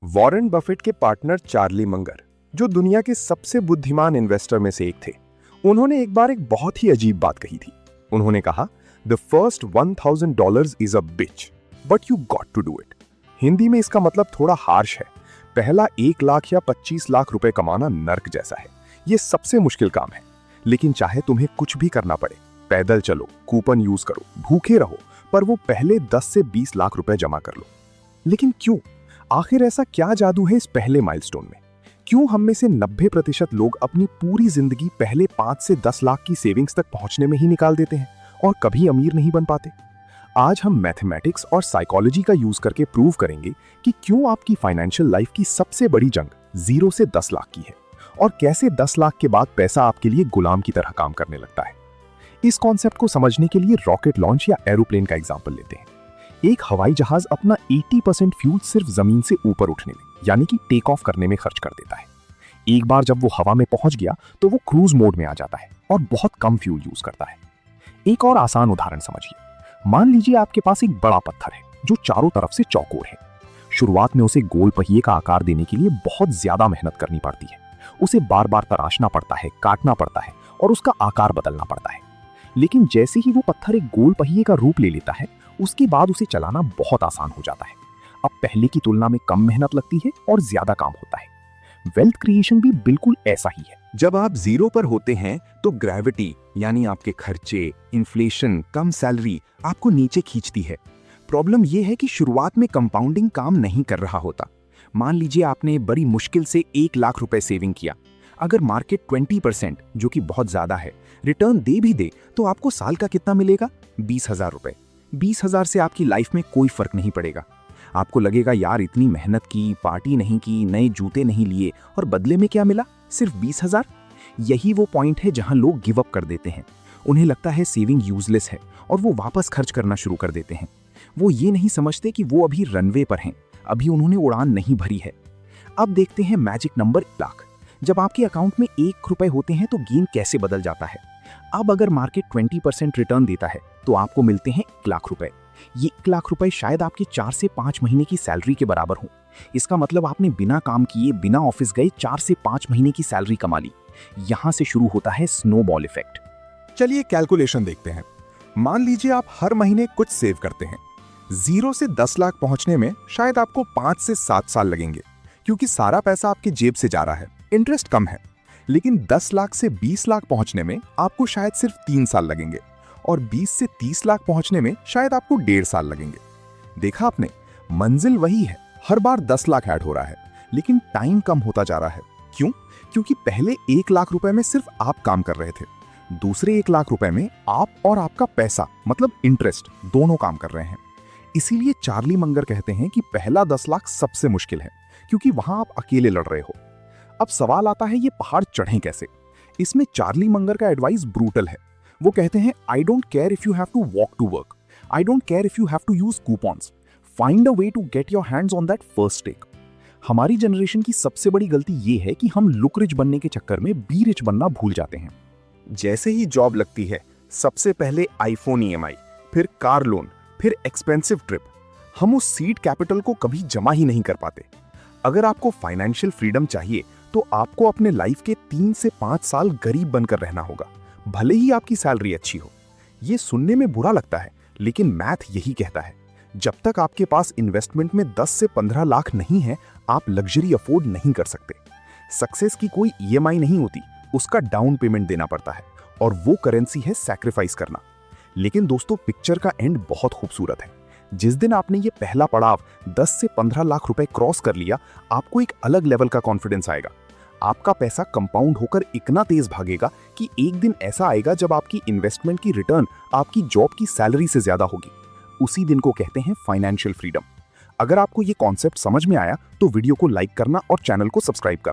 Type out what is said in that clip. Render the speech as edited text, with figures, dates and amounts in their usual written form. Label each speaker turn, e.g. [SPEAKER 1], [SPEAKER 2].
[SPEAKER 1] Warren Buffett के partner Charlie Munger, जो दुनिया के सबसे बुद्धिमान इन्वेस्टर में से एक थे, उन्होंने एक बार एक बहुत ही अजीब बात कही थी। उन्होंने कहा, the first $1,000 is a bitch, but you got to do it. Hindi में इसका मतलब थोड़ा हार्श है। पहला 1 लाख या 25 लाख रुपए कमाना नर्क जैसा है। ये सबसे मुश्किल काम है, लेकिन चाहे तुम्हें कुछ भी करना पड़े, पैदल चलो, कूपन यूज करो, भूखे रहो, पर वो पहले 10 से 20 लाख रुपए जमा कर लो। लेकिन क्यों? आखिर ऐसा क्या जादू है इस पहले माइलस्टोन में? क्यों हम में से 90% लोग अपनी पूरी जिंदगी पहले 5 से 10 लाख की सेविंग्स तक पहुंचने में ही निकाल देते हैं और कभी अमीर नहीं बन पाते? आज हम मैथमेटिक्स और साइकोलॉजी का यूज करके प्रूव करेंगे कि क्यों आपकी फाइनेंशियल लाइफ की सबसे बड़ी जंग 0 से 10 लाख की है और कैसे 10 लाख के बाद पैसा आपके लिए गुलाम की तरह काम करने लगता है। इस कॉन्सेप्ट को समझने के लिए रॉकेट लॉन्च या एरोप्लेन का एग्जाम्पल लेते हैं। एक हवाई जहाज अपना 80% फ्यूल सिर्फ जमीन से ऊपर उठने में, यानी कि टेक ऑफ करने में खर्च कर देता है। एक बार जब वो हवा में पहुंच गया तो वो क्रूज मोड में आ जाता है और बहुत कम फ्यूल यूज करता है। एक और आसान उदाहरण समझिए। मान लीजिए आपके पास एक बड़ा पत्थर है जो चारों तरफ से चौकोर है। शुरुआत में उसे गोल पहिए का आकार देने के लिए बहुत ज्यादा मेहनत करनी पड़ती है। उसे बार बार तराशना पड़ता है, काटना पड़ता है और उसका आकार बदलना पड़ता है। लेकिन जैसे ही वो पत्थर एक गोल पहिए का रूप ले लेता है, उसके बाद उसे चलाना बहुत आसान हो जाता है। अब पहले की तुलना में कम मेहनत लगती है और ज्यादा काम होता है। वेल्थ क्रिएशन भी बिल्कुल ऐसा ही है।
[SPEAKER 2] जब आप जीरो पर होते हैं तो ग्रेविटी यानी आपके खर्चे, इन्फ्लेशन, कम सैलरी आपको नीचे खींचती है। प्रॉब्लम यह है कि शुरुआत में कंपाउंडिंग काम नहीं कर रहा होता। मान लीजिए आपने बड़ी मुश्किल से 1 लाख रुपए सेविंग किया। अगर मार्केट 20%, जो कि बहुत ज्यादा है, रिटर्न दे भी दे तो आपको साल का कितना मिलेगा? 20,000 रुपए। 20,000 से आपकी लाइफ में कोई फर्क नहीं पड़ेगा। आपको लगेगा यार इतनी मेहनत की, पार्टी नहीं की, नए जूते नहीं लिए और बदले में क्या मिला? सिर्फ 20,000। यही वो पॉइंट है जहां लोग गिव अप कर देते हैं। उन्हें लगता है सेविंग यूजलेस है और वो वापस खर्च करना शुरू कर देते हैं। वो ये नहीं समझते कि वो अभी रनवे पर हैं, अभी उन्होंने उड़ान नहीं भरी है। अब देखते हैं मैजिक नंबर 1 लाख। जब आपके अकाउंट में 1 रुपए होते हैं तो गेम कैसे बदल जाता है। अब अगर मार्केट 20% रिटर्न देता है तो आपको मिलते हैं 1 लाख रुपए। ये 1 लाख रुपए शायद आपके 4 से 5 महीने की सैलरी के बराबर हो। इसका मतलब आपने बिना काम किए, बिना ऑफिस गए 4 से 5 महीने की सैलरी कमा ली। यहां से शुरू होता है स्नोबॉल इफेक्ट।
[SPEAKER 1] चलिए कैलकुलेशन देखते हैं। मान लीजिए आप हर महीने कुछ सेव करते हैं। 0 से 10 लाख पहुंचने में शायद आपको 5 से 7 साल लगेंगे, क्योंकि सारा पैसा आपकी जेब से जा रहा है, इंटरेस्ट कम है। लेकिन 10 लाख से 20 लाख पहुंचने में आपको शायद सिर्फ 3 साल लगेंगे और 20 से 30 लाख पहुंचने में शायद आपको 1.5 साल लगेंगे। देखा आपने, मंजिल वही है, हर बार 10 लाख ऐड हो रहा है, लेकिन टाइम कम होता जा रहा है। क्यों? क्योंकि पहले 1 लाख रुपए में सिर्फ आप काम कर रहे थे, दूसरे 1 लाख रुपए में आप और आपका पैसा मतलब इंटरेस्ट दोनों काम कर रहे हैं। इसीलिए चार्ली मंगर कहते हैं कि पहला 10 लाख सबसे मुश्किल है, क्योंकि वहां आप अकेले लड़ रहे हो। अब सवाल आता है, ये पहाड़ चढ़ें कैसे? इसमें चार्ली मंगर का एडवाइस ब्रूटल है। वो कहते हैं, I don't care if you have to walk to work, I don't care if you have to use coupons, find a way to get your hands on that first take. हमारी generation की सबसे बड़ी गलती ये है कि हम look rich बनने के चक्कर में बी रिच बनना भूल जाते हैं। जैसे ही जॉब लगती है, सबसे पहले आईफोन ईएमआई, फिर कार लोन, फिर एक्सपेंसिव ट्रिप। हम उस सीड कैपिटल को कभी जमा ही नहीं कर पाते। अगर आपको फाइनेंशियल फ्रीडम चाहिए तो आपको अपने लाइफ के 3 से 5 साल गरीब बनकर रहना होगा, भले ही आपकी सैलरी अच्छी हो। ये सुनने में बुरा लगता है, लेकिन मैथ यही कहता है। जब तक आपके पास इन्वेस्टमेंट में 10 से 15 लाख नहीं है, आप लग्जरी अफोर्ड नहीं कर सकते। सक्सेस की कोई ईएमआई नहीं होती, उसका डाउन पेमेंट देना पड़ता है और वो करेंसी है सैक्रिफाइस करना। लेकिन दोस्तों, पिक्चर का एंड बहुत खूबसूरत है। जिस दिन आपने ये पहला पड़ाव 10 से 15 लाख रुपए क्रॉस कर लिया, आपको एक अलग लेवल का कॉन्फिडेंस आएगा। आपका पैसा कंपाउंड होकर इतना तेज भागेगा कि एक दिन ऐसा आएगा जब आपकी इन्वेस्टमेंट की रिटर्न आपकी जॉब की सैलरी से ज्यादा होगी। उसी दिन को कहते हैं फाइनेंशियल फ्रीडम। अगर आपको ये कॉन्सेप्ट समझ में आया तो वीडियो को लाइक करना और चैनल को सब्सक्राइब करना।